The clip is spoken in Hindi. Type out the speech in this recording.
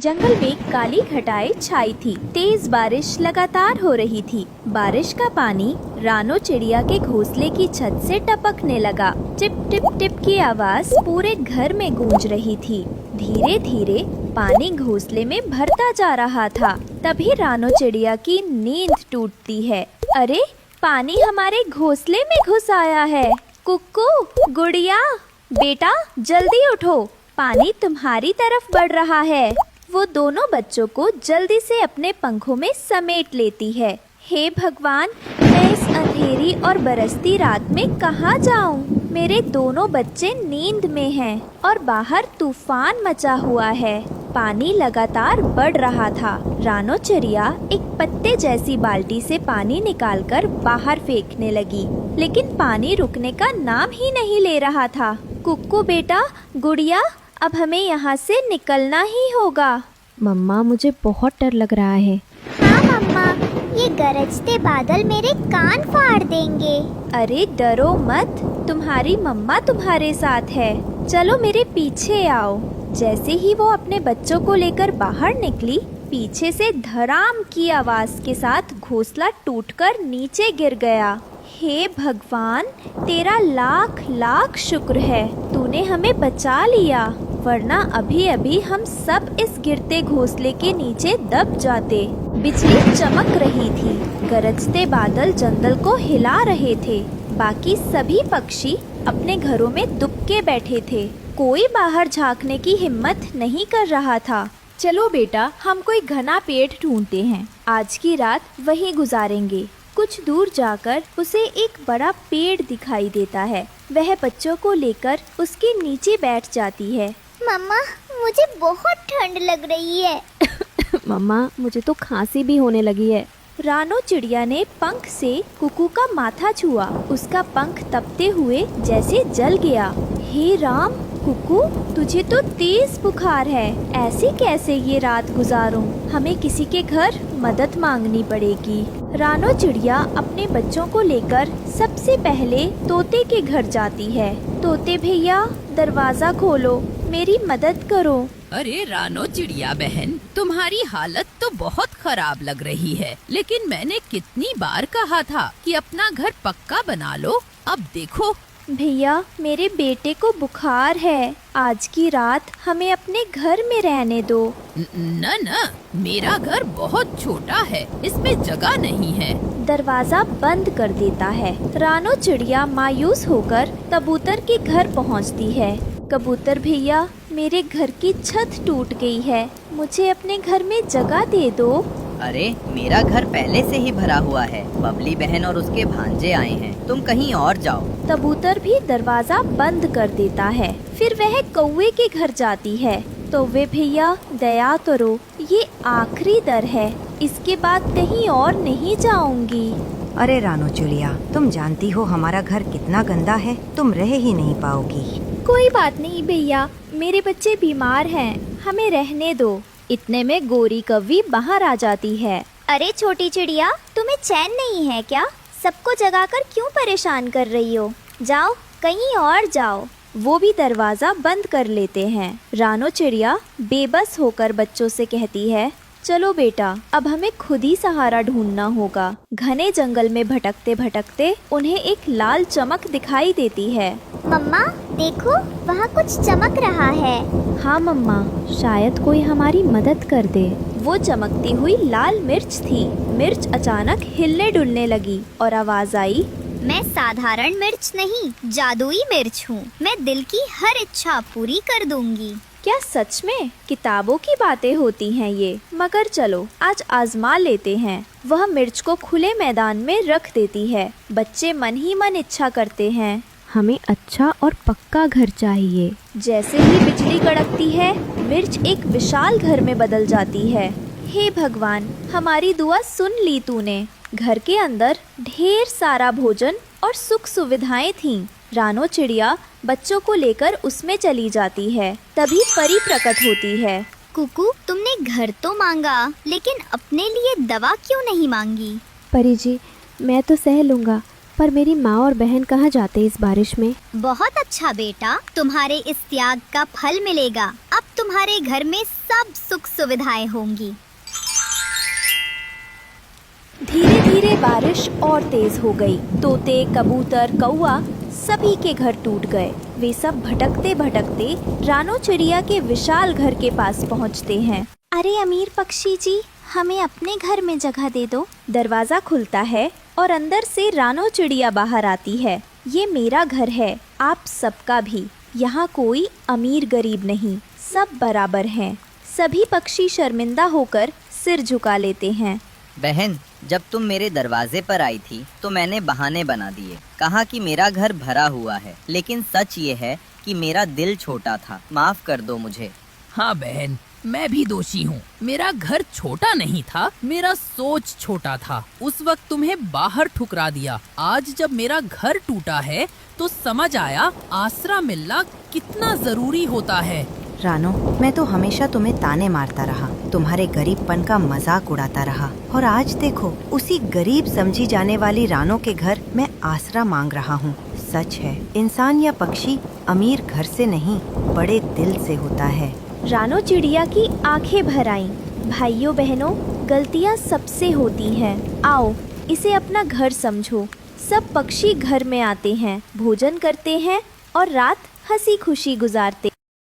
जंगल में काली घटाएं छाई थी। तेज बारिश लगातार हो रही थी। बारिश का पानी रानो चिड़िया के घोंसले की छत से टपकने लगा। टिप टिप टिप की आवाज पूरे घर में गूंज रही थी। धीरे धीरे पानी घोंसले में भरता जा रहा था। तभी रानो चिड़िया की नींद टूटती है। अरे, पानी हमारे घोंसले में घुस आया है। कुक्कू, गुड़िया, बेटा जल्दी उठो, पानी तुम्हारी तरफ बढ़ रहा है। वो दोनों बच्चों को जल्दी से अपने पंखों में समेट लेती है। हे भगवान, मैं इस अंधेरी और बरसती रात में कहाँ जाऊँ? मेरे दोनों बच्चे नींद में हैं और बाहर तूफान मचा हुआ है। पानी लगातार बढ़ रहा था। रानो चिड़िया एक पत्ते जैसी बाल्टी से पानी निकालकर बाहर फेंकने लगी, लेकिन पानी रुकने का नाम ही नहीं ले रहा था। कुक्कू बेटा, गुड़िया, अब हमें यहाँ से निकलना ही होगा। मम्मा, मुझे बहुत डर लग रहा है। हाँ मम्मा, ये गरजते बादल मेरे कान फाड़ देंगे। अरे डरो मत, तुम्हारी मम्मा तुम्हारे साथ है। चलो मेरे पीछे आओ। जैसे ही वो अपने बच्चों को लेकर बाहर निकली, पीछे से धड़ाम की आवाज के साथ घोंसला टूटकर नीचे गिर गया। हे भगवान, तेरा लाख लाख शुक्र है, तूने हमें बचा लिया, वरना अभी अभी हम सब इस गिरते घोंसले के नीचे दब जाते। बिजली चमक रही थी, गरजते बादल जंगल को हिला रहे थे। बाकी सभी पक्षी अपने घरों में दुबके बैठे थे। कोई बाहर झांकने की हिम्मत नहीं कर रहा था। चलो बेटा, हम कोई घना पेड़ ढूंढते हैं। आज की रात वहीं गुजारेंगे। कुछ दूर जाकर उसे एक बड़ा पेड़ दिखाई देता है। वह बच्चों को लेकर उसके नीचे बैठ जाती है। मम्मा, मुझे बहुत ठंड लग रही है। मम्मा, मुझे तो खांसी भी होने लगी है। रानो चिड़िया ने पंख से कुकू का माथा छुआ। उसका पंख तपते हुए जैसे जल गया। हे राम, कुकू, तुझे तो तेज बुखार है। ऐसे कैसे ये रात गुजारूं? हमें किसी के घर मदद मांगनी पड़ेगी। रानो चिड़िया अपने बच्चों को लेकर सबसे पहले तोते के घर जाती है। तोते भैया, दरवाजा खोलो, मेरी मदद करो। अरे रानो चिड़िया बहन, तुम्हारी हालत तो बहुत खराब लग रही है, लेकिन मैंने कितनी बार कहा था कि अपना घर पक्का बना लो। अब देखो। भैया, मेरे बेटे को बुखार है। आज की रात हमें अपने घर में रहने दो। न न, मेरा घर बहुत छोटा है, इसमें जगह नहीं है। दरवाजा बंद कर देता है। रानो चिड़िया मायूस होकर कबूतर के घर पहुंचती है। कबूतर भैया, मेरे घर की छत टूट गई है, मुझे अपने घर में जगह दे दो। अरे, मेरा घर पहले से ही भरा हुआ है। बबली बहन और उसके भांजे आए हैं, तुम कहीं और जाओ। कबूतर भी दरवाजा बंद कर देता है। फिर वह कौवे के घर जाती है। कौवे भैया, दया करो, ये आखिरी दर है, इसके बाद कहीं और नहीं जाऊंगी। अरे रानो चिड़िया, तुम जानती हो हमारा घर कितना गंदा है, तुम रह ही नहीं पाओगी। कोई बात नहीं भैया, मेरे बच्चे बीमार हैं, हमें रहने दो। इतने में गोरी कौवी बाहर आ जाती है। अरे छोटी चिड़िया, तुम्हें चैन नहीं है क्या? सबको जगाकर क्यों परेशान कर रही हो? जाओ, कहीं और जाओ। वो भी दरवाजा बंद कर लेते हैं। रानो चिड़िया बेबस होकर बच्चों से कहती है, चलो बेटा, अब हमें खुद ही सहारा ढूंढना होगा। घने जंगल में भटकते भटकते उन्हें एक लाल चमक दिखाई देती है। मम्मा देखो, वहाँ कुछ चमक रहा है। हाँ मम्मा, शायद कोई हमारी मदद कर दे। वो चमकती हुई लाल मिर्च थी। मिर्च अचानक हिलने डुलने लगी और आवाज आई, मैं साधारण मिर्च नहीं, जादुई मिर्च हूँ। मैं दिल की हर इच्छा पूरी कर दूंगी। क्या सच में? किताबों की बातें होती हैं ये। मगर चलो, आज आजमा लेते हैं। वह मिर्च को खुले मैदान में रख देती है। बच्चे मन ही मन इच्छा करते हैं, हमें अच्छा और पक्का घर चाहिए। जैसे ही बिजली कड़कती है, मिर्च एक विशाल घर में बदल जाती है। हे भगवान, हमारी दुआ सुन ली तूने। घर के अंदर ढेर सारा भोजन और सुख सुविधाएं थीं। रानो चिड़िया बच्चों को लेकर उसमें चली जाती है। तभी परी प्रकट होती है। कुकू, तुमने घर तो मांगा, लेकिन अपने लिए दवा क्यों नहीं मांगी? परी जी, मैं तो सह लूँगा, पर मेरी माँ और बहन कहाँ जाते इस बारिश में? बहुत अच्छा बेटा, तुम्हारे इस त्याग का फल मिलेगा। अब तुम्हारे घर में सब सुख सुविधाएं होंगी। धीरे धीरे बारिश और तेज हो गई। तोते, कबूतर, कौआ सभी के घर टूट गए। वे सब भटकते भटकते रानो चिड़िया के विशाल घर के पास पहुंचते हैं। अरे अमीर पक्षी जी, हमें अपने घर में जगह दे दो। दरवाजा खुलता है और अंदर से रानो चिड़िया बाहर आती है। ये मेरा घर है, आप सबका भी। यहाँ कोई अमीर गरीब नहीं, सब बराबर हैं। सभी पक्षी शर्मिंदा होकर सिर झुका लेते हैं। बहन, जब तुम मेरे दरवाजे पर आई थी तो मैंने बहाने बना दिए। कहा कि मेरा घर भरा हुआ है, लेकिन सच ये है कि मेरा दिल छोटा था। माफ कर दो मुझे। हाँ बहन, मैं भी दोषी हूँ। मेरा घर छोटा नहीं था, मेरा सोच छोटा था। उस वक्त तुम्हें बाहर ठुकरा दिया। आज जब मेरा घर टूटा है तो समझ आया आसरा मिलना कितना जरूरी होता है। रानो, मैं तो हमेशा तुम्हें ताने मारता रहा, तुम्हारे गरीबपन का मजाक उड़ाता रहा, और आज देखो उसी गरीब समझी जाने वाली रानो के घर मैं आसरा मांग रहा हूँ। सच है, इंसान या पक्षी अमीर घर से नहीं, बड़े दिल से होता है। रानो चिड़िया की आंखें भर आईं। भाइयों बहनों, गलतियाँ सबसे होती हैं। आओ, इसे अपना घर समझो। सब पक्षी घर में आते हैं, भोजन करते हैं और रात हंसी खुशी गुजारते